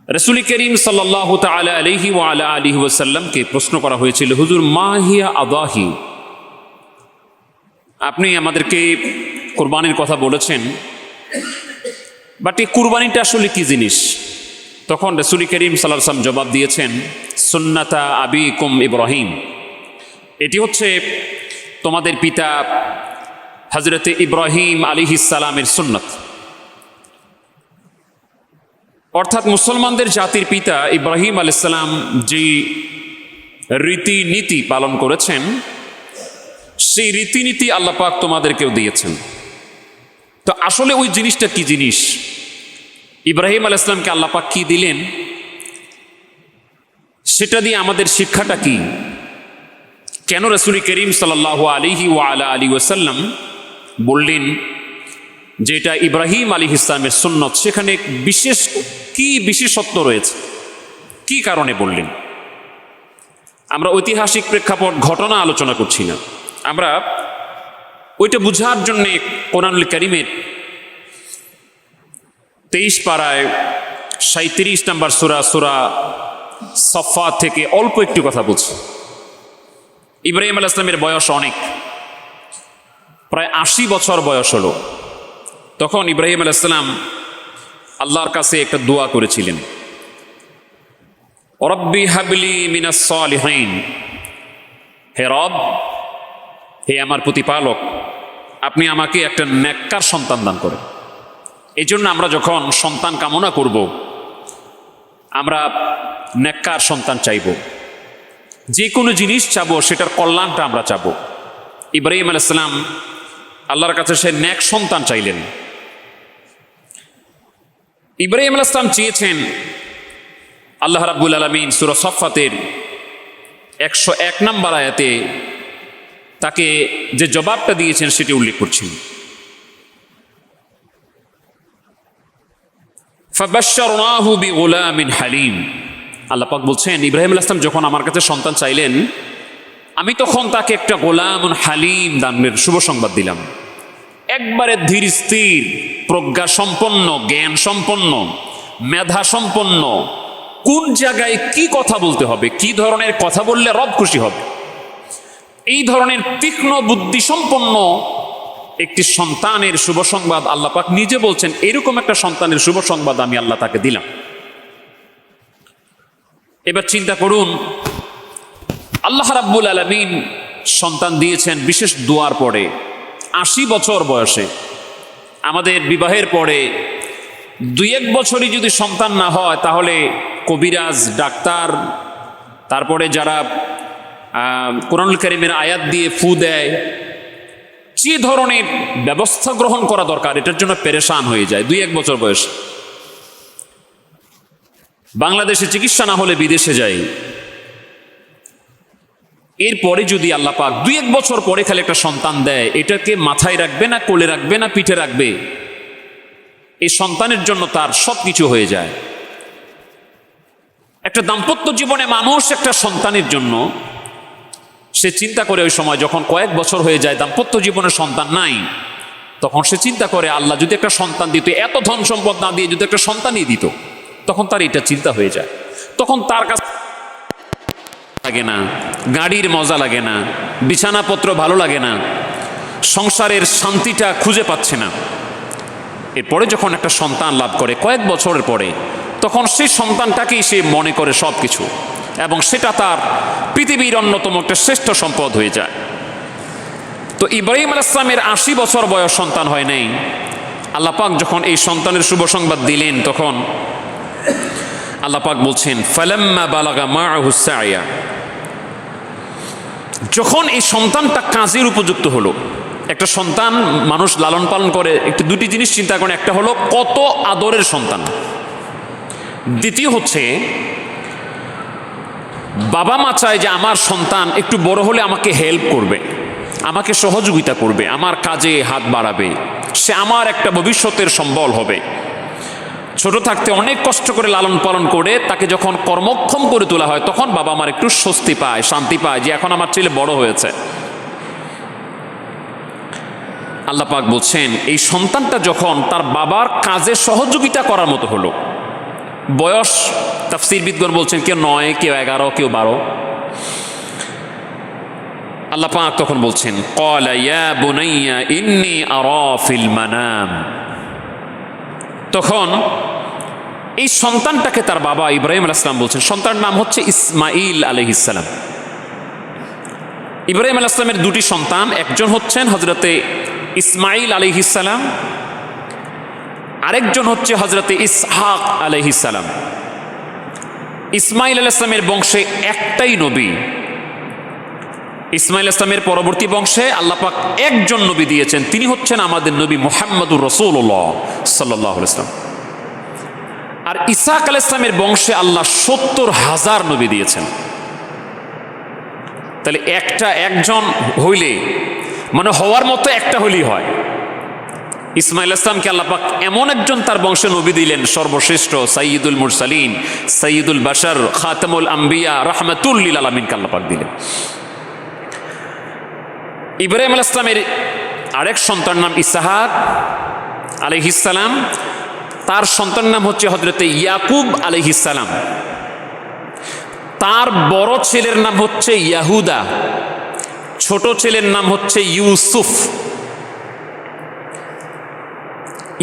রাসূল করিম সাল্লাল্লাহু তাআলা আলাইহি ওয়া আলা আলিহি ওয়াসাল্লামকে প্রশ্ন করা হয়েছিল, হুজুর মা হিয়া আদাহি, আপনি আমাদেরকে কুরবানির কথা বলেছেন, বাট এই কুরবানিটা আসলে কি জিনিস? তখন রাসূল করিম সাল্লাল্লাহু আলাইহি ওয়াসাল্লাম জবাব দিয়েছেন, সুন্নাতা আবিকুম ইব্রাহিম, এটি হচ্ছে তোমাদের পিতা হযরত ইব্রাহিম আলাইহিস সালামের সুন্নাত। অর্থাৎ মুসলমানদের জাতির পিতা ইব্রাহিম আলাইহিস সালাম যে রীতিনীতি পালন করেছেন, সেই রীতিনীতি আল্লাহ পাক তোমাদেরকেও দিয়েছেন। তো আসলে ওই জিনিসটা কি জিনিস? ইব্রাহিম আলাইহিস সালামকে আল্লাহ পাক কি দিলেন, সেটা দিয়ে আমাদের শিক্ষাটা কি? কেন রাসূল করিম সাল্লাল্লাহু আলাইহি ওয়া আলা আলিহি ওয়াসাল্লাম বললেন যে এটা ইব্রাহিম আলাইহিস সালামের সুন্নত? সেখানে কি বিশেষত্ব রয়েছে, কি কারণে বললেন? আমরা ঐতিহাসিক প্রেক্ষাপট ঘটনা আলোচনা করছি না, আমরা ওইটা বুঝার জন্যে কোরআনুল কারীমের 23 পারায় 37 নম্বর সূরা সফফাত থেকে অল্প একটু কথা বলছি। ইব্রাহিম আলাইহিস সালামের বয়স অনেক, প্রায় 80 বছর বয়স হলো। তখন ইব্রাহিম আলাইহিস সালাম আল্লাহর কাছে একটা দোয়া করেছিলেন, রব্বি হাবলি মিনাস সালিহিন, হে রব, হে আমার প্রতিপালক, আপনি আমাকে একটা নেককার সন্তান দান করেন। এই জন্য আমরা যখন সন্তান কামনা করব, আমরা নেককার সন্তান চাইব, যে কোনো জিনিস চাবো সেটার কল্যাণটা আমরা চাবো। ইব্রাহিম আলাইহিস সালাম আল্লাহর কাছে সে নেক সন্তান চাইলেন। ইব্রাহিম আলাইহিস সালাম চেয়েছেন, আল্লাহ রাব্বুল আলামিন সূরা সফফাতের 101 নম্বর আয়াতে তাকে যে জবাবটা দিয়েছেন সেটি উল্লেখ করছেন, ফাবাশশারনাহু বিগুলামিন হালিম। আল্লাহ পাক বলছেন, ইব্রাহিম আলাইহিস সালাম যখন আমার কাছে সন্তান চাইলেন, আমি তখন তাকে একটা গোলামুন হালিম দানের শুভ সংবাদ দিলাম। একবারে ধীর স্থির, প্রজ্ঞা সম্পন্ন, জ্ঞান সম্পন্ন, মেধা সম্পন্ন, কোন জায়গায় কি কথা বলতে হবে, কি ধরনের কথা বললে রব খুশি হবে, এই ধরনের তীক্ষ্ণ বুদ্ধি সম্পন্ন একটি সন্তানের শুভ সংবাদ আল্লাহ পাক নিজে বলছেন, এরকম একটা সন্তানের শুভ সংবাদ আমি আল্লাহ তাকে দিলাম। এবার চিন্তা করুন, আল্লাহ রাব্বুল আলামিন সন্তান দিয়েছেন বিশেষ দোয়ার পরে, 80 বছর বয়সে। আমাদের বিবাহের পরে 2-1 বছরই যদি সন্তান না হয়, তাহলে কবিরাজ, ডাক্তার, তারপরে যারা কোরআনুল কারীমের আয়াত দিয়ে ফু দেয়, যে ধরনের ব্যবস্থা গ্রহণ করা দরকার এটার জন্য পেরেশান হয়ে যায় 2-1 বছর বয়সে। বাংলাদেশে চিকিৎসা না হলে বিদেশে যায়। এরপরে যদি আল্লাহ পাক 2-1 বছর পরে খালি একটা সন্তান দেয়, এটাকে মাথায় রাখবে না, কোলে রাখবে না, পিঠে রাখবে, এই সন্তানের জন্য তার সব কিছু হয়ে যায়। একটা দাম্পত্য জীবনে মানুষ একটা সন্তানের জন্য সে চিন্তা করে, ওই সময় যখন কয়েক বছর হয়ে যায়, দাম্পত্য জীবনে সন্তান নাই, তখন সে চিন্তা করে, আল্লাহ যদি একটা সন্তান দিত, এত ধন সম্পদ না দিয়ে যদি একটা সন্তানই দিত, তখন তার এটা চিন্তা হয়ে যায়। তখন তার কাছে লাগে না, গাড়ির মজা লাগে না, বিছানাপত্র ভালো লাগে না, সংসারের শান্তিটা খুঁজে পাচ্ছে না। এরপরে যখন একটা সন্তান লাভ করে কয়েক বছরের পরে, তখন সেই সন্তানটাকেই সে মনে করে সব কিছু, এবং সেটা তার পৃথিবীর অন্যতম একটা শ্রেষ্ঠ সম্পদ হয়ে যায়। তো ইব্রাহিম আলাইহিস সালামের 80 বছর বয়স, সন্তান হয় নাই। আল্লাহ পাক যখন এই সন্তানের শুভ সংবাদ দিলেন, তখন আল্লাহ পাক বলছেন, ফালাম্মা বালাগা মাআহুস সা'য়া, যখন এই সন্তানটা কাজের উপযুক্ত হলো। একটা সন্তান মানুষ লালন পালন করে, একটু দুটি জিনিস চিন্তা করেন, একটা হলো কত আদরের সন্তান, দ্বিতীয় হচ্ছে বাবা মা চায় যে আমার সন্তান একটু বড় হলে আমাকে হেল্প করবে, আমাকে সহযোগিতা করবে, আমার কাজে হাত বাড়াবে, সে আমার একটা ভবিষ্যতের সম্বল হবে। ছোট থাকতে অনেক কষ্ট করে লালন পালন করে তাকে যখন কর্মক্ষম করে তোলা হয়, তখন বাবা আমার একটু স্বস্তি পায়, শান্তি পায়, যে এখন আমার ছেলে বড় হয়েছে। আল্লাহ পাক বলছেন, এই সন্তানটা যখন তার বাবার কাজে সহযোগিতা করার মতো হলো, বয়স তাফসীরবিদগণ বলছেন কেউ 9, কেউ 11, কেউ 12। আল্লাহ পাক তখন বলছেন ক্বালা ইয়া বুনাইয়া ইন্নী আরা ফিল মানাম। তখন এই সন্তানটাকে তার বাবা ইব্রাহিম আলাইহিস সালাম বলছেন, সন্তানের নাম হচ্ছে ইসমাঈল আলাইহিস সালাম। ইব্রাহিম আলাইহিস সালামের দুটি সন্তান, একজন হচ্ছেন হযরতে ইসমাঈল আলাইহিস সালাম, আরেকজন হচ্ছে হযরতে ইসহাক আলাইহিস সালাম। ইসমাঈল আলাইহিস সালামের বংশে একটাই নবী। ইসমাঈল ইসলামের পরবর্তী বংশে আল্লাহ পাক একজন নবী দিয়েছেন, তিনি হচ্ছেন আমাদের নবী মুহাম্মদুর রাসূলুল্লাহ সাল্লাল্লাহু আলাইহি ওয়াসাল্লাম। আর ইসহাক আলাইহিস সালামের বংশে আল্লাহ 70,000 নবী দিয়েছেন। তাহলে একজন হইলে মানে হওয়ার মতো একটা হইলেই হয়। ইসমাঈল ইসলামকে আল্লাহ পাক এমন একজন তার বংশে নবী দিলেন, সর্বশ্রেষ্ঠ সাইয়্যিদুল মুরসালিন, সাইয়্যিদুল বাশার, খাতামুল আম্বিয়া, রাহমাতুল লিল আলামিনকে আল্লাহ পাক দিলেন। ইব্রাহিম আলাইহিস সালামের আরেক সন্তান নাম ইসহাক আলাইহিস সালাম, তার সন্তান নাম হচ্ছে হযরতে ইয়াকুব আলাইহিস সালাম। তার বড় ছেলের নাম হচ্ছে ইয়াহুদা, ছোট ছেলের নাম হচ্ছে ইউসুফ।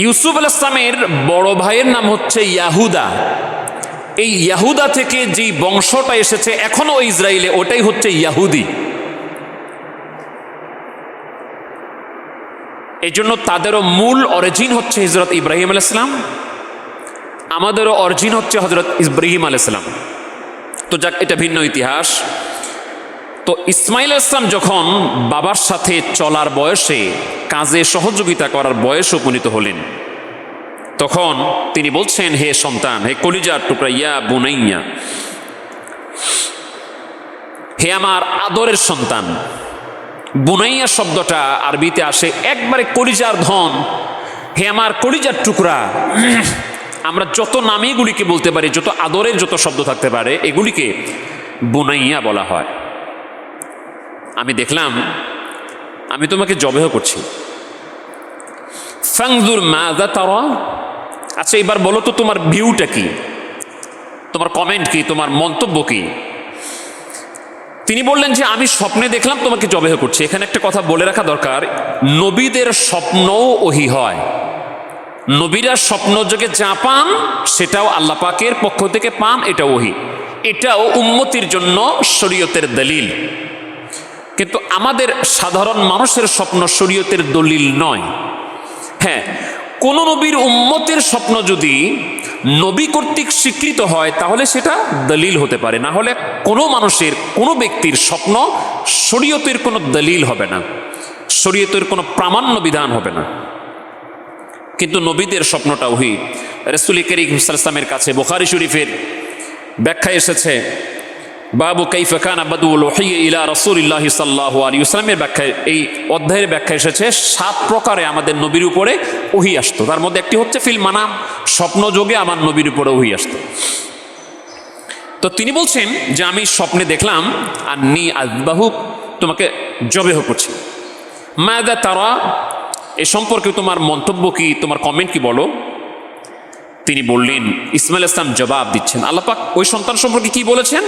ইউসুফ আলাইহিস সালামের বড় ভাইয়ের নাম হচ্ছে ইয়াহুদা। এই ইয়াহুদা থেকে যেই বংশটা এসেছে এখনো ইসরায়েলে, ওটাই হচ্ছে ইয়াহুদি। এই জন্য তাদেরও মূল অরিজিন হচ্ছে হযরত ইব্রাহিম আলাইহিস সালাম, আমাদেরও অরিজিন হচ্ছে হযরত ইব্রাহিম আলাইহিস সালাম। তো যাক, এটা ভিন্ন ইতিহাস। তো ইসমাঈল আলাইহিস সালাম যখন বাবার সাথে চলার বয়সে, কাজে সহযোগিতা করার বয়সে উপনীত হলেন, তখন তিনি বলছেন, হে সন্তান, হে কলিজার টুকরা, ইয়া বুনাইয়া, হে আমার আদরের সন্তান। বুনাইয়া শব্দটা আরবিতে আসে একবারে কলিজার ধন, হে আমার কলিজার টুকরা। আমরা যত নামে এগুলিকে বলতে পারি, যত আদরের যত শব্দ থাকতে পারে, এগুলিকে বুনাইয়া বলা হয়। আমি দেখলাম আমি তোমাকে জবেহ করছি, ফাংজুর মাযা তারা। আচ্ছা এবার বলো তো তোমার ভিউটা কি, তোমার কমেন্ট কি, তোমার মন্তব্য কি? তিনি বললেন যে আমি স্বপ্নে দেখলাম তোমাকে জবেহ করছি। এখানে একটা কথা বলে রাখা দরকার, নবীদের স্বপ্নও ওহী হয়। নবীরা স্বপ্ন যোগে যা পান সেটাও আল্লাহ পাকের পক্ষ থেকে পান, এটা ওহী, এটাও উম্মতির জন্য শরীয়তের দলিল। কিন্তু আমাদের সাধারণ মানুষের স্বপ্ন শরীয়তের দলিল নয়। হ্যাঁ, কোন নবীর উম্মতের স্বপ্ন যদি নবী কর্তৃক স্বীকৃত হয় তাহলে সেটা দলিল হতে পারে, না হলে কোনো মানুষের, কোনো ব্যক্তির স্বপ্ন শরীয়তের কোনো দলিল হবে না, শরীয়তের কোনো প্রামাণ্য বিধান হবে না। কিন্তু নবীদের স্বপ্নটা ওহী। রাসূল করিম সাল্লাল্লাহু আলাইহি ওয়াসাল্লামের কাছে বুখারী শরীফের ব্যাখ্যা এসেছে, বাবু কাইফা কানা বাদউল ওহী ইলা রাসূলিল্লাহি সাল্লাল্লাহু আলাইহি ওয়াসাল্লামের ব্যাখ্যায়, এই অধ্যায়ের ব্যাখ্যা এসেছে 7 প্রকারে আমাদের নবীর উপরে ওহী আসতো। তার মধ্যে একটি হচ্ছে ফিল মানাম, স্বপ্ন যোগে আমার নবীর উপরে ওহী আসতো। তো তিনি বলছেন যে আমি স্বপ্নে দেখলাম আন্নী আযবাহুক, তোমাকে জবেহ করছি। মাযা তারা, এ সম্পর্কে তোমার মন্তব্য কি, তোমার কমেন্ট কি বলো? তিনি বললেন, ইসমাঈল ইসলাম জবাব দিচ্ছেন, আল্লাহ পাক ওই সন্তান সম্পর্কে কি বলেছেন?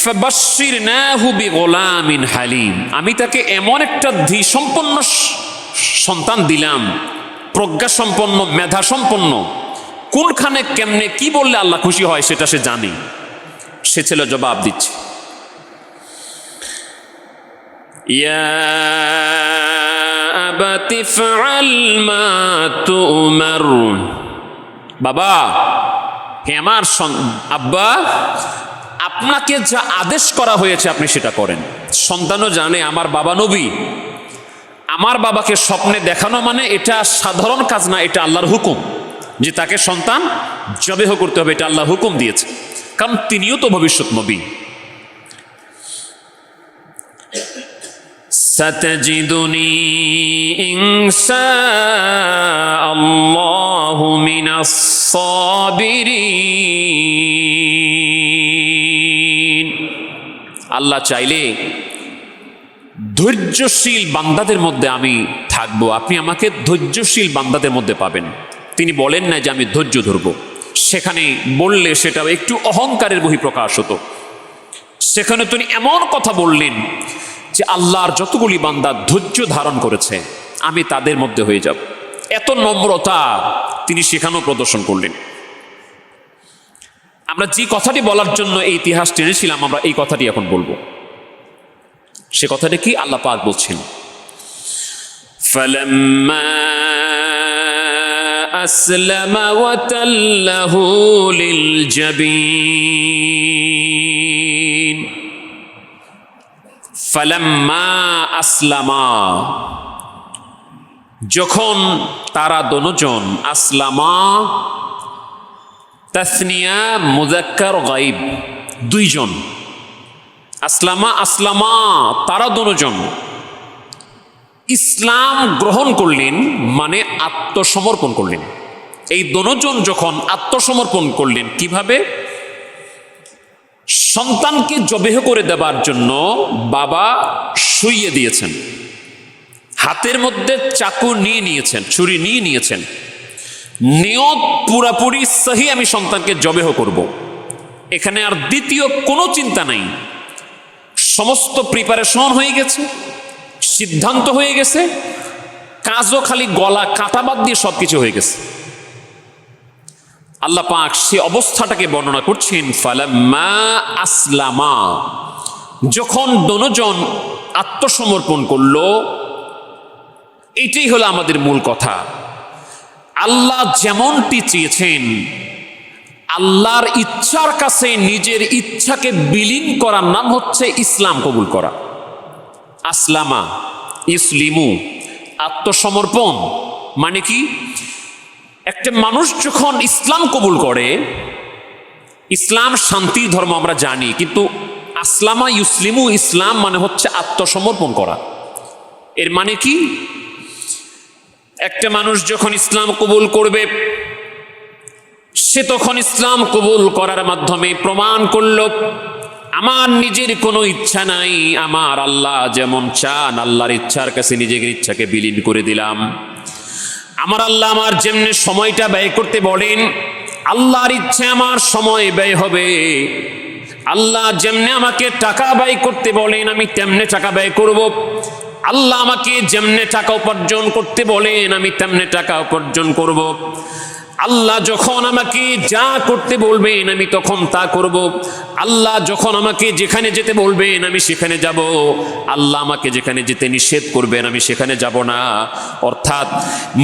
ফাবাশশিরনাহু বিগুলামিন হালিম, আমি তাকে এমন একটা ধীসম্পন্ন সন্তান দিলাম, প্রজ্ঞা সম্পন্ন, মেধা সম্পন্ন, কোনখানে কেমনে কি বললে আল্লাহ খুশি হয় সেটা সে জানে। সে ছেলে জবাব দিচ্ছে, ইয়া আবাতি ফাআল মা তুমার, বাবা, হে আমার আব্বা, আপনাকে যা আদেশ করা হয়েছে আপনি সেটা করেন। সন্তানও জানে আমার বাবা নবী, আমার বাবাকে স্বপ্নে দেখানো মানে এটা সাধারণ কাজ না, এটা আল্লাহর হুকুম, যে তাকে সন্তান জবেহ করতে হবে, এটা আল্লাহ হুকুম দিয়েছে, কারণ তিনিও তো ভবিষ্যৎ নবী। সাতাজিদুনি ইনশাআল্লাহু মিনাস সাবিরিন, আল্লাহ চাইলে ধৈর্যশীল বান্দাদের মধ্যে আমি থাকবো, আপনি আমাকে ধৈর্যশীল বান্দাদের মধ্যে পাবেন। তিনি বলেন না যে আমি ধৈর্য ধরব, সেখানে বললে সেটা একটু অহংকারের বহিঃপ্রকাশ হতো। সেখানে তিনি এমন কথা বললেন যে আল্লাহর যতগুলি বান্দা ধৈর্য ধারণ করেছে আমি তাদের মধ্যে হয়ে যাব। এত নম্রতা তিনি সেখানেও প্রদর্শন করলেন। আমরা যে কথাটি বলার জন্য এই ইতিহাস টেনেছিলাম, আমরা এই কথাটি এখন বলবো। সে কথাটা কি? আল্লাহ পাক বলছেন, ফালাম্মা আসলামা ওয়া তাল্লাহু লিল জাবিন। ফালাম্মা আসলামা, যখন তারা দোনোজন, আসলামা তাসনিয়া মুযাক্কার গায়ব, দুইজন। আসলামা আসলামা তারা দোনোজন ইসলাম গ্রহণ করলেন, মানে আত্মসমর্পণ করলেন। এই দোনোজন যখন আত্মসমর্পণ করলেন, কিভাবে? সন্তানকে জবেহ করে দেবার জন্য বাবা শুইয়ে দিয়েছেন, হাতের মধ্যে চাকু নিয়ে নিয়েছেন, ছুরি নিয়ে নিয়েছেন, নিয়ত পুরাপুরি সহি, আমি সন্তানকে জবেহ করব। এখানে আর দ্বিতীয় কোনো চিন্তা নাই, সমস্ত প্রিপারেশন হয়ে গেছে, সিদ্ধান্ত হয়ে গেছে, কাজও খালি গলা কাটা বাদ দিয়ে সবকিছু হয়ে গেছে। আল্লাহ পাক সে অবস্থাটাকে বর্ণনা করছেন, ফালাম্মা আসলামা, যখন দোনোজন আত্মসমর্পণ করলো। এটাই হলো আমাদের মূল কথা। আল্লাহ যেমনটি চেয়েছেন, আল্লাহর ইচ্ছার কাছে নিজের ইচ্ছাকে বিলীন করার নাম হচ্ছে ইসলাম কবুল করা। আসলামা, ইসলিমু, আত্মসমর্পণ মানে কি? একটা মানুষ যখন ইসলাম কবুল করে, ইসলাম শান্তির ধর্ম আমরা জানি, কিন্তু আসলামা ইউসলিমু, ইসলাম মানে হচ্ছে আত্মসমর্পণ করা। এর মানে কি? একটা মানুষ যখন ইসলাম কবুল করবে, সে তখন ইসলাম কবুল করার মাধ্যমে প্রমাণ করল আমার নিজের কোনো ইচ্ছা নাই, আমার আল্লাহ যেমন চান আল্লাহর ইচ্ছার কাছে নিজের ইচ্ছাকে বিলীন করে দিলাম। আমার আল্লাহ আমার যেমনি সময়টা ব্যয় করতে বলেন, আল্লাহর ইচ্ছে আমার সময় ব্যয় হবে। আল্লাহ যেমনি আমাকে টাকা ব্যয় করতে বলেন, আমি তেমনি টাকা ব্যয় করব। আল্লাহ আমাকে যেমনে টাকা উপার্জন করতে বলেন, আমি তেমনে টাকা উপার্জন করব। আল্লাহ যখন আমাকে যা করতে বলবেন, আমি তখন তা করব। আল্লাহ যখন আমাকে যেখানে যেতে বলবেন, আমি সেখানে যাব। আল্লাহ আমাকে যেখানে যেতে নিষেধ করবেন, আমি সেখানে যাব না। অর্থাৎ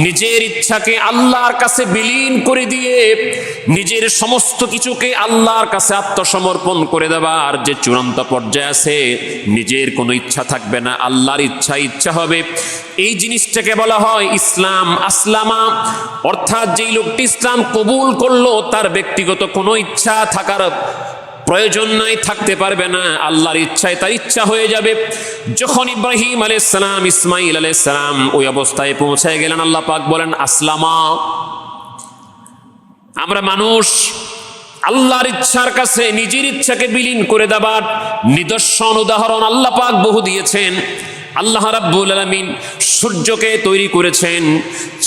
নিজের ইচ্ছাকে আল্লাহর কাছে বিলীন করে দিয়ে নিজের সমস্ত কিছুকে আল্লাহর কাছে আত্মসমর্পণ করে দেবার যে চূড়ান্ত পর্যায়ে আছে, নিজের কোনো ইচ্ছা থাকবে না, আল্লাহর ইচ্ছা ইচ্ছা হবে। এই জিনিসটাকে বলা হয় ইসলাম। আসলামা অর্থাৎ যেই লোকটি ইসলাম কবুল করলো, তার ব্যক্তিগত কোনো ইচ্ছা থাকার প্রয়োজন নাই, থাকতে পারবে না, আল্লাহর ইচ্ছায় তার ইচ্ছা হয়ে যাবে। যখন ইব্রাহিম আলাইহিস সালাম, ইসমাইল আলাইহিস সালাম ওই অবস্থায় পৌঁছায় গেলেন, আল্লাহ পাক বলেন আসলামা। আমরা মানুষ আল্লাহর ইচ্ছার কাছে নিজের ইচ্ছাকে বিলীন করে দেবার নিদর্শন উদাহরণ আল্লাহ পাক বহু দিয়েছেন। আল্লাহ রাব্বুল আলামিন সূর্যকে তৈরি করেছেন,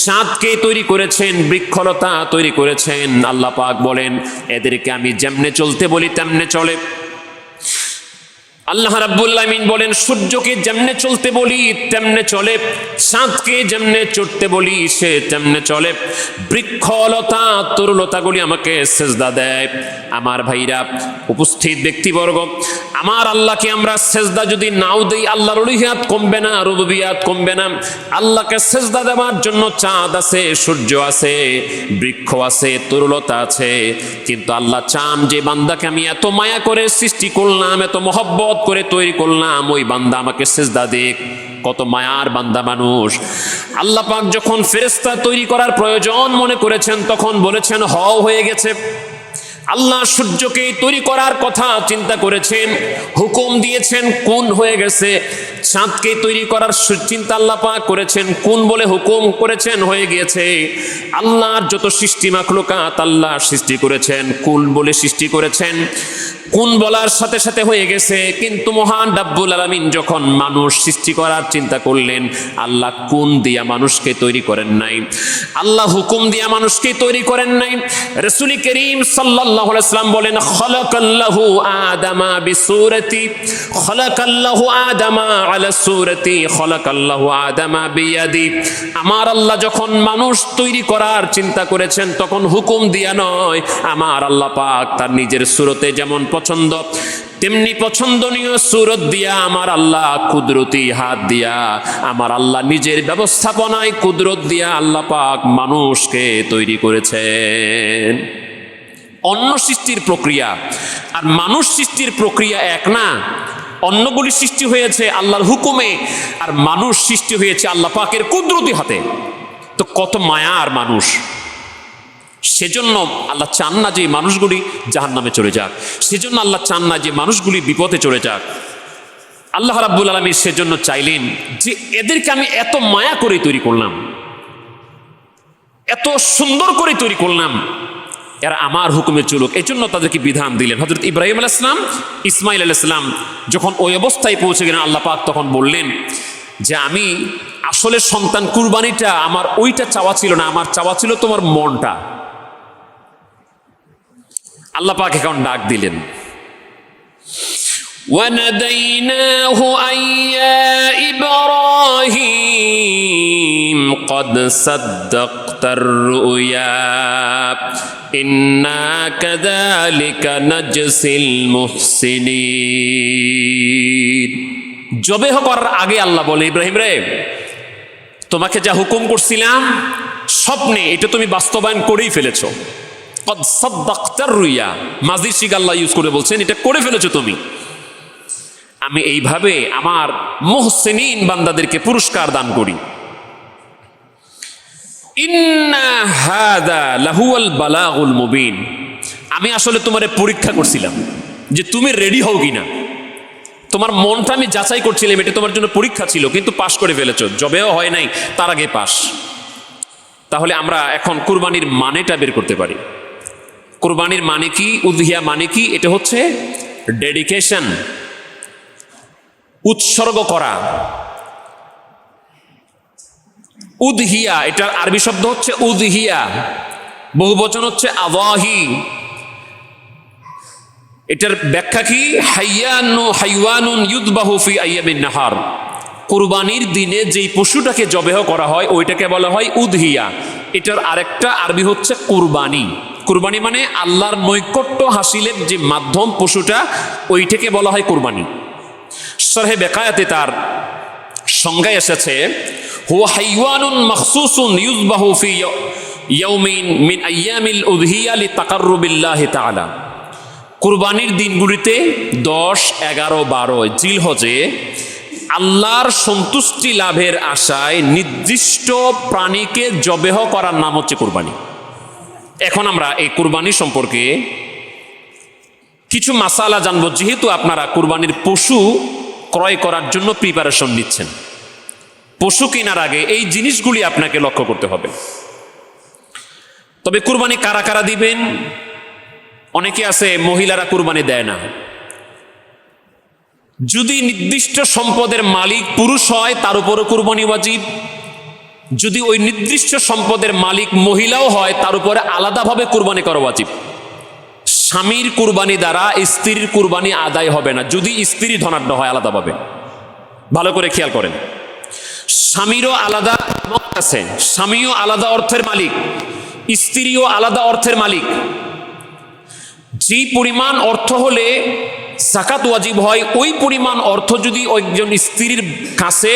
চাঁদকে তৈরি করেছেন, বৃক্ষলতা তৈরি করেছেন। আল্লাহ পাক বলেন এদেরকে আমি যেমনে চলতে বলি তেমনে চলে। আল্লাহ রাব্বুল আলামিন বলেন সূর্যকে যেমনে চলতে বলি তেমনে চলে, চাঁদকে যেমনে চড়তে বলি সে তেমনে চলে, বৃক্ষলতা তরুলতাগুলি আমাকে সেজদা দেয়। আমার ভাইরা, উপস্থিত ব্যক্তিবর্গ, আমার আল্লাহকে আমরা সেজদা যদি নাও দেই, আল্লাহর উলুহিয়াত কমবে না, রুবুবিয়াত কমবে না। আল্লাহকে সেজদা দেওয়ার জন্য চাঁদ আছে, সূর্য আছে, বৃক্ষ আছে, তরুলতা আছে, কিন্তু আল্লাহ চান যে বান্দাকে আমি এত মায়া করে সৃষ্টি করলাম, এত মহব্বত করে তৈরি করলাম, ওই বান্দা আমাকে সেজদা দেখ। কত মায়ার বান্দা মানুষ। আল্লাহ পাক যখন ফেরেশতা তৈরি করার প্রয়োজন মনে করেছেন, তখন বলেছেন হও, হয়ে গেছে। আল্লাহ সূর্যকে তৈরি করার কথা চিন্তা করেছেন, হুকুম দিয়েছেন, কোন হয়ে গেছে। চাঁদকে তৈরি করার চিন্তা আল্লাহ পাক করেছেন, কোন বলে হুকুম করেছেন হয়ে গিয়েছে। আল্লাহর যত সৃষ্টি মাখলুকাত আল্লাহ সৃষ্টি করেছেন, কোন বলে সৃষ্টি করেছেন, কোন বলার সাথে সাথে হয়ে গেছে। কিন্তু মহান রাব্বুল আলামিন যখন মানুষ সৃষ্টি করার চিন্তা করলেন, আল্লাহ কোন দিয়া মানুষকে তৈরি করেন নাই, আল্লাহ হুকুম দিয়া মানুষকে তৈরি করেন নাই। রাসূল করিম সাল্লাল্লাহু আলাইহি ওয়াসাল্লাম বলেন, খালাকাল্লাহু আদামা বিসূরাতি, খালাকাল্লাহু আদামা আলা সূরাতি, খালাকাল্লাহু আদামা বিয়াদি। আমার আল্লাহ যখন মানুষ তৈরি করার চিন্তা করেছেন তখন হুকুম দিয়া নয়, আমার আল্লাহ পাক তার নিজের সূরতে যেমন পছন্দ তেমনি পছন্দনীয় সূরত দিয়া, আমার আল্লাহ কুদরতি হাত দিয়া, আমার আল্লাহ নিজের ব্যবস্থাপনায় কুদরত দিয়া আল্লাহ পাক মানুষকে তৈরি করেছেন। অন্য সৃষ্টির প্রক্রিয়া আর মানুষ সৃষ্টির প্রক্রিয়া এক না। অন্যগুলি সৃষ্টি হয়েছে আল্লাহর হুকুমে, আর মানুষ সৃষ্টি হয়েছে আল্লাহ পাকের কুদরতি হাতে। তো কত মায়ার মানুষ! সেজন্য আল্লাহ চান না যে মানুষগুলি জাহান্নামে চলে যাক, সেজন্য আল্লাহ চান না যে মানুষগুলি বিপদে চলে যাক। আল্লাহ রাব্বুল আলামিন সেজন্য চাইলেন যে এদেরকে আমি এত মায়া করে তৈরি করলাম, এত সুন্দর করে তৈরি করলাম, এরা আমার হুকুমে চলুক। এই জন্য তাদেরকে বিধান দিলেন। হযরত ইব্রাহিম আলাইহিস সালাম, ইসমাইল আলাইহিস সালাম যখন ওই অবস্থায় পৌঁছে গেলেন, আল্লাহ পাক তখন বললেন যে আমি আসলে সন্তান কুরবানিটা আমার ওইটা চাওয়া ছিল না, আমার চাওয়া ছিল তোমার মনটা। আল্লাহ পাক এখন ডাক দিলেন, وَنَدَيْنَاهُ أَن يَا إِبْرَاهِيمُ قَدْ صَدَّقْتَ الرُّؤْيَا إِنَّا كَذَلِكَ نَجْزِي الْمُحْسِنِينَ। জবেহ করার আগে আল্লাহ বলে, ইব্রাহিম রে, তোমাকে যা হুকুম করছিলাম স্বপ্নে, এটা তুমি বাস্তবায়ন করেই ফেলেছো। কদ সাদ্দাকতার রুইয়া, মাজির শিখ আল্লাহ ইউজ করে বলছেন, এটা করে ফেলেছো তুমি। আমি এইভাবে আমার মুহসিনিন বান্দাদেরকে পুরস্কার দান করি। ইন্না হাদা লাহুয়াল বালাগুল মুবিন। আমি আসলে তোমারে পরীক্ষা করছিলাম যে তুমি রেডি হও কিনা, তোমার মনটা আমি যাচাই করছিলাম, এটা তোমার জন্য পরীক্ষা ছিল, কিন্তু পাশ করে ফেলেছো। জবেও হয় নাই, তার আগে পাশ। তাহলে আমরা এখন কুরবানির মানেটা বের করতে পারি। কুরবানির মানে কি, উযহিয়া মানে কি? এটা হচ্ছে ডেডিকেশন, উৎসর্গ করা। উযহিয়া, এটার আরবি শব্দ হচ্ছে উযহিয়া, বহুবচন হচ্ছে আযাহি। এটার ব্যাখ্যা কি? হাইওয়ানুন ইউযবাহু ফি আইয়ামিন নাহার। কুরবানির দিনে যেই পশুটাকে জবেহ করা হয় ওইটাকে বলা হয় উযহিয়া। এটার আরেকটা আরবি হচ্ছে কুরবানি। কুরবানি মানে আল্লাহর নৈকট্য হাসিলের যে মাধ্যম পশুটা, ওইটাকে বলা হয় কুরবানি। শরহে বেকায়াতে তার সংজ্ঞায় এসেছে, হুয়া হাইওয়ানুন মাখসুসুন ইউযবাহু ফি ইয়াউমিন মিন আইয়ামিল উযহিয়া লিতাকাররুবিল্লাহি তাআলা। কুরবানির দিনগুলিতে 10, 11, 12 জিলহজে আল্লাহর সন্তুষ্টি লাভের আশায় নির্দিষ্ট প্রাণীকে জবেহ করার নাম হচ্ছে কুরবানি। এখন আমরা এই কুরবানি সম্পর্কে কিছু মাসালা জানবো, যেহেতু আপনারা কুরবানির পশু ক্রয় করার জন্য প্রিপারেশন নিচ্ছেন। পশু কেনার আগে এই জিনিসগুলি আপনাকে লক্ষ্য করতে হবে। তবে কুরবানি কারা কারা দিবেন? অনেকে আছে মহিলারা কুরবানি দেয় না। যদি নির্দিষ্ট সম্পদের মালিক পুরুষ হয় তার উপরও কুরবানি ওয়াজিব। যদি ওই নির্দিষ্ট সম্পদের মালিক মহিলাও হয় তার উপরে আলাদাভাবে কুরবানি করা ওয়াজিব। স্বামীর কুরবানি দ্বারা স্ত্রীর কুরবানি আদায় হবে না, যদি স্ত্রী ধনাঢ্য হয় আলাদাভাবে। ভালো করে খেয়াল করেন, স্বামীরও আলাদা আছে, স্বামীও আলাদা অর্থের মালিক, স্ত্রীও আলাদা অর্থের মালিক। যে পরিমাণ অর্থ হলে যাকাত ওয়াজিব হয়, ওই পরিমাণ অর্থ যদি একজন স্ত্রীর কাছে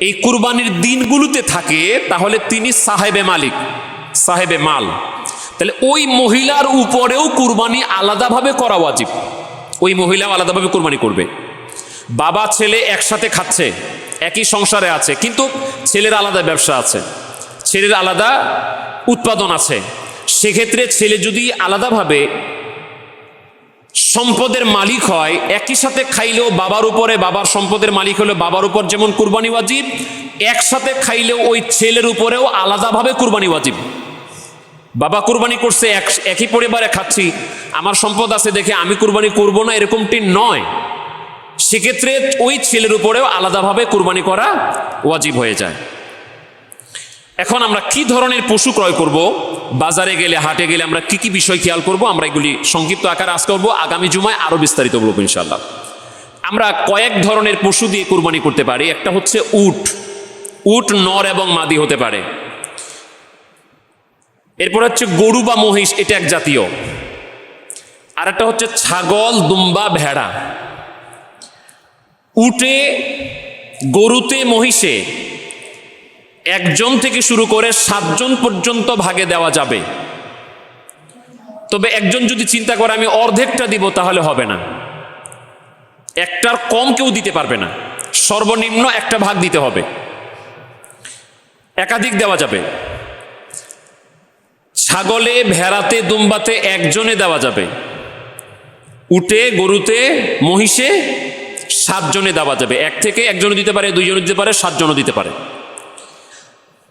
এই কুরবানির দিনগুলোতে থাকে তাহলে তিনি সাহেবে মালিক, সাহেবে মাল। তাহলে ওই মহিলার উপরেও কুরবানি আলাদাভাবে করা ওয়াজিব। ওই মহিলাও আলাদাভাবে কুরবানি করবে। বাবা ছেলে একসাথে খাচ্ছে, একই সংসারে আছে, কিন্তু ছেলের আলাদা ব্যবসা আছে, ছেলের আলাদা উৎপাদন আছে। সেক্ষেত্রে ছেলে যদি আলাদাভাবে সম্পদের মালিক হয়, একই সাথে খাইলেও বাবার উপরে, বাবার সম্পদের মালিক হলেও বাবার উপর যেমন কুরবানি ওয়াজিব, একসাথে খাইলেও ওই ছেলের উপরেও আলাদাভাবে কুরবানি ওয়াজিব। বাবা কুরবানি করছে, একই পরিবারে খাচ্ছি, আমার সম্পদ আছে দেখে আমি কুরবানি করব না, এরকমটি নয়। সেক্ষেত্রে ওই ছেলের উপরেও আলাদাভাবে কুরবানি করা ওয়াজিব হয়ে যায়। এখন আমরা কি ধরনের পশু ক্রয় করব, বাজারে গেলে, হাটে গেলে আমরা কি কি বিষয় খেয়াল করব, আমরা এগুলি সংক্ষিপ্ত আকারে আজ করব, আগামী জুমায় আরো বিস্তারিত বলবো ইনশাআল্লাহ। আমরা কয়েক ধরনের পশু দিয়ে কুরবানি করতে পারি। একটা হচ্ছে উট। উট নর এবং মাদি হতে পারে। এরপর হচ্ছে গরু বা মহিষ, এটা এক জাতীয়। আর একটা হচ্ছে ছাগল, দুম্বা, ভেড়া। উটে, গরুতে, মহিষে একজন থেকে শুরু করে 7 জন পর্যন্ত ভাগে দেওয়া যাবে। তবে একজন যদি চিন্তা করে আমি অর্ধেকটা দিব, তাহলে হবে না। একটার কম কেউ দিতে পারবে না, সর্বনিম্ন একটা ভাগ দিতে হবে। একাধিক দেওয়া যাবে। ছাগলে, ভেড়াতে, দুম্বাতে একজনে দেওয়া যাবে। উটে, গরুতে, মহিষে 7 জনে দেওয়া যাবে। এক থেকে একজনও দিতে পারে, 2 জনও দিতে পারে, 7 জনও দিতে পারে।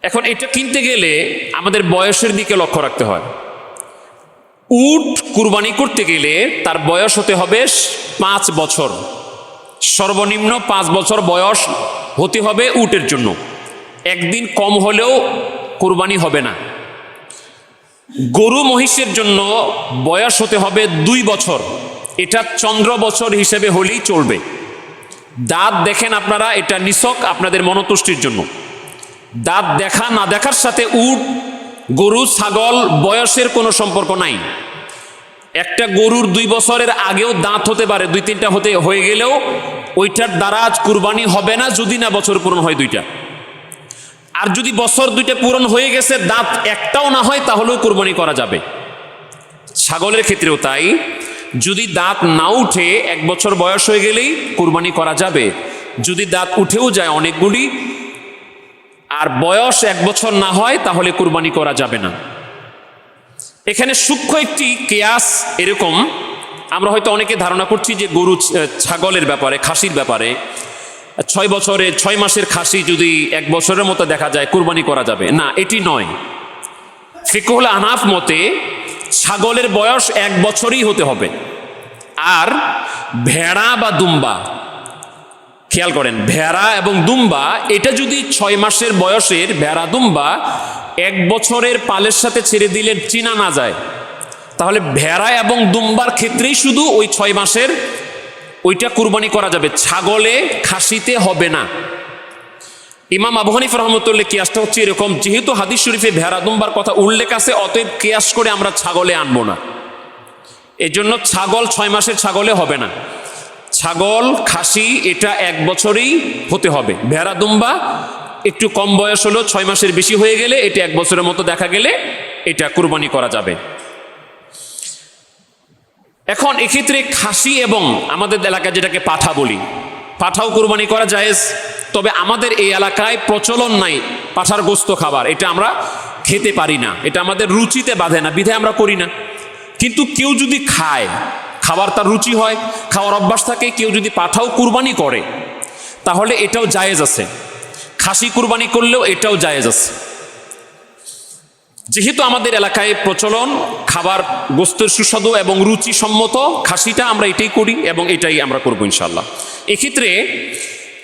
এখন এটা কিনতে গেলে আমাদের বয়সের দিকে লক্ষ্য রাখতে হয়। উট কুরবানি করতে গেলে তার বয়স হতে হবে 5 বছর, সর্বনিম্ন 5 বছর বয়স হতে হবে উটের জন্য। একদিন কম হলেও কুরবানি হবে না। গরু, মহিষের জন্য বয়স হতে হবে 2 বছর, এটা চন্দ্র বছর হিসেবে হলেই চলবে। দাঁত দেখেন আপনারা, এটা নিছক আপনাদের মনতুষ্টির জন্য। দাঁত দেখা না দেখার সাথে উট, গরু, ছাগল বয়সের কোনো সম্পর্ক নাই। একটা গরুর 2 বছরের আগেও দাঁত হতে পারে, 2-3টা হয়ে গেলেও ওইটার দ্বারা আজ কুরবানি হবে না, যদি না বছর পূরণ হয় 2টা। আর যদি বছর 2টা পূরণ হয়ে গেছে, দাঁত একটাও না হয়, তাহলেও কুরবানি করা যাবে। ছাগলের ক্ষেত্রেও তাই, যদি দাঁত না উঠে 1 বছর বয়স হয়ে গেলেই কুরবানি করা যাবে। যদি দাঁত উঠেও যায় অনেকগুলি, আর বয়স 1 বছর না হয়, তাহলে কুরবানি করা যাবে না। এখানে সূক্ষ্ম একটি কিয়াস এরকম, আমরা হয়তো অনেকে ধারণা করছি যে গরু, ছাগলের ব্যাপারে, খাসির ব্যাপারে 6 মাসের খাসি যদি 1 বছরের মতো দেখা যায়, কুরবানি করা যাবে না, এটি নয়। ফিকহুল আহনাফ মতে ছাগলের বয়স 1 বছরই হতে হবে। আর ভেড়া বা দুম্বা, খেয়াল করেন, ভেড়া এবং দুম্বা, এটা যদি 6 মাসের বয়সের ভেড়া, দুম্বা 1 বছরের পালের সাথে ছেড়ে দিলে চিনা না যায়, তাহলে ভেড়া এবং দুম্বার ক্ষেত্রেই শুধু ওই 6 মাসের ওইটা কুরবানি করা যাবে, ছাগলে, খাসিতে হবে না। ইমাম আবু হানিফা রাহমাতুল্লাহ কিয়াসটা হচ্ছে এরকম, যেহেতু হাদিস শরীফে ভেড়া, দুম্বার কথা উল্লেখ আছে, অতএব কিয়াস করে আমরা ছাগলে আনবো না। এজন্য ছাগল 6 মাসের ছাগলে হবে না। ছাগল, খাসি এটা 1 বছরেই হতে হবে। ভেড়া, দুম্বা একটু কম বয়স হলো, 6 মাসের বেশি হয়ে গেলে, এটা 1 বছরের মতো দেখা গেলে এটা কুরবানি করা যাবে। এখন এক্ষেত্রে খাসি এবং আমাদের এলাকায় যেটাকে পাঠা বলি, পাঠাও কুরবানি করা জায়েজ। তবে আমাদের এই এলাকায় প্রচলন নাই পাঠার গোস্ত খাবার, এটা আমরা খেতে পারি না, এটা আমাদের রুচিতে বাধে না, বিধায় আমরা করি না। কিন্তু কেউ যদি খায়, খাবার তার রুচি হয়, খাওয়ার অভ্যাস থাকে, কেউ যদি পাঠাও কুরবানি করে, তাহলে এটাও জায়েজ আছে। খাসি কুরবানি করলেও এটাও জায়েজ আছে। যেহেতু আমাদের এলাকায় প্রচলন খাবার গোস্তের সুস্বাদু এবং রুচি সম্মত, খাসিটা আমরা এটাই করি এবং এটাই আমরা করবো ইনশাল্লাহ। এক্ষেত্রে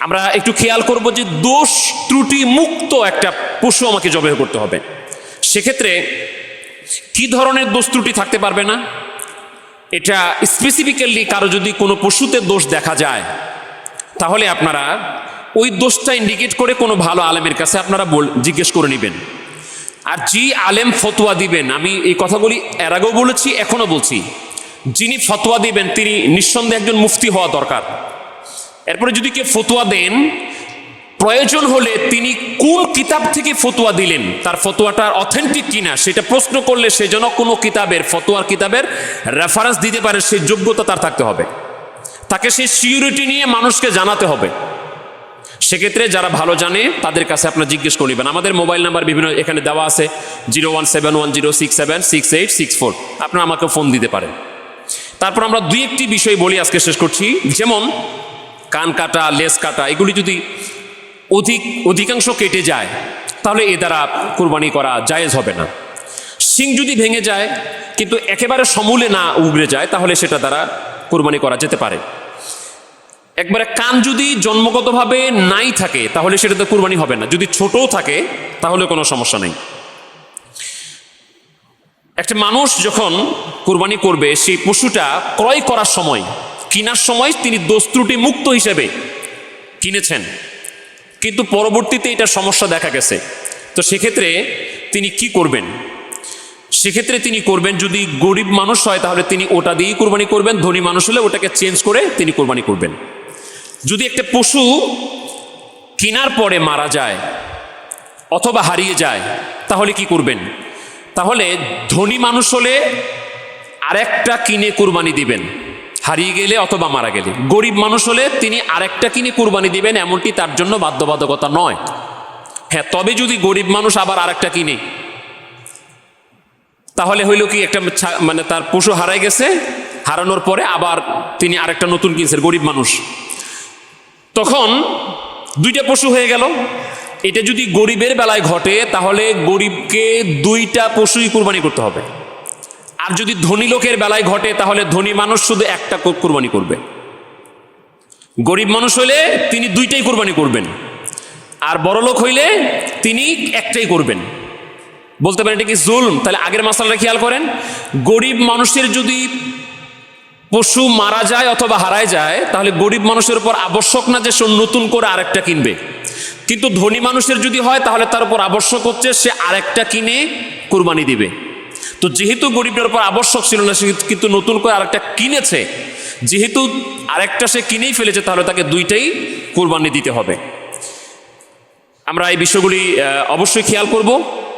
আমরা একটু খেয়াল করব যে দোষ ত্রুটি মুক্ত একটা পশু আমাকে জবাই করতে হবে। সেক্ষেত্রে কি ধরনের দোষ ত্রুটি থাকতে পারবে না, এটা স্পেসিফিক্যালি কারো যদি কোনো পশুতে দোষ দেখা যায়, তাহলে আপনারা ওই দোষটা ইন্ডিকেট করে কোনো ভালো আলেমের কাছে আপনারা জিজ্ঞেস করে নেবেন। আর জি আলেম ফতোয়া দিবেন, আমি এই কথাগুলি এর আগেও বলেছি, এখনো বলছি, যিনি ফতোয়া দিবেন তিনি নিঃসন্দেহে একজন মুফতি হওয়া দরকার। এরপরে যদি কেউ ফতোয়া দেন, প্রয়োজন হলে তিনি কোন কিতাব থেকে ফতোয়া দিলেন, তার ফতোয়াটা অথেন্টিক কিনা সেটা প্রশ্ন করলে সে যেন কোনো কিতাবের, ফতোয়ার কিতাবের রেফারেন্স দিতে পারে, সেই যোগ্যতা তার থাকতে হবে। তাকে সেই সিউরিটি নিয়ে মানুষকে জানাতে হবে। সেক্ষেত্রে যারা ভালো জানে তাদের কাছে আপনারা জিজ্ঞেস করে নেবেন। আমাদের মোবাইল নাম্বার বিভিন্ন এখানে দেওয়া আছে, 017106768684, আপনারা আমাকে ফোন দিতে পারেন। তারপর আমরা দুই একটি বিষয় বলি, আজকে শেষ করছি। যেমন কান কাটা, লেজ কাটা, এগুলি যদি অধিকাংশ কেটে যায় তাহলে এ দ্বারা কুরবানি করা জায়েজ হবে না। শিং যদি ভেঙে যায় কিন্তু একেবারে সমূলে না উগড়ে যায় তাহলে সেটা দ্বারা কুরবানি করা যেতে পারে। একবারে কান যদি জন্মগতভাবে নাই থাকে তাহলে সেটাতে কুরবানি হবে না। যদি ছোটও থাকে তাহলে কোনো সমস্যা নেই। একটা মানুষ যখন কুরবানি করবে, সেই পশুটা ক্রয় করার সময়, কেনার সময় তিনি দোষ ত্রুটি মুক্ত হিসেবে কিনেছেন, কিন্তু পরবর্তীতে এটা সমস্যা দেখা গেছে, তো সেক্ষেত্রে তিনি কি করবেন? সেক্ষেত্রে তিনি করবেন, যদি গরিব মানুষ হয় তাহলে তিনি ওটা দিয়েই কুরবানি করবেন, ধনী মানুষ হলে ওটাকে চেঞ্জ করে তিনি কুরবানি করবেন। যদি একটা পশু কেনার পরে মারা যায় অথবা হারিয়ে যায় তাহলে কি করবেন? তাহলে ধনী মানুষ হলে আরেকটা কিনে কুরবানি দিবেন হারিয়ে গেলে অথবা মারা গেলে। গরিব মানুষ হলে তিনি আরেকটা কিনে কুরবানি দিবেন, এমনটি তার জন্য বাধ্যবাধকতা নয়। হ্যাঁ, তবে যদি গরিব মানুষ আবার আরেকটা কিনে, তাহলে হইল কি, একটা মানে তার পশু হারাই গেছে, হারানোর পরে আবার তিনি আরেকটা নতুন কিনছেন গরিব মানুষ, তখন দুইটা পশু হয়ে গেল। এটা যদি গরিবের বেলায় ঘটে তাহলে গরিবকে দুইটা পশুই কুরবানি করতে হবে। আর যদি ধনী লোকের বেলায় ঘটে তাহলে ধনী মানুষ শুধু একটা কুরবানি করবে। গরিব মানুষ হইলে তিনি দুইটাই কুরবানি করবেন, আর বড় লোক হইলে তিনি একটাই করবেন। বলতে পারেন এটা কি জুলম? তাহলে আগের মাসালাটা খেয়াল করেন, গরিব মানুষের যদি পশু মারা যায় অথবা হারায় যায় তাহলে গরিব মানুষের উপর আবশ্যক না যে সে নতুন করে আরেকটা কিনবে, কিন্তু ধনী মানুষের যদি হয় তাহলে তার উপর আবশ্যক হচ্ছে সে আরেকটা কিনে কুরবানি দিবে। তো যেহেতু গরিবের উপর আবশ্যক ছিল না, সে কিন্তু নতুন করে আরেকটা কিনেছে, যেহেতু আরেকটা সে কিনেই ফেলেছে তাহলে তাকে দুইটাই কুরবানি দিতে হবে। আমরা এই বিষয়গুলি অবশ্যই খেয়াল করব।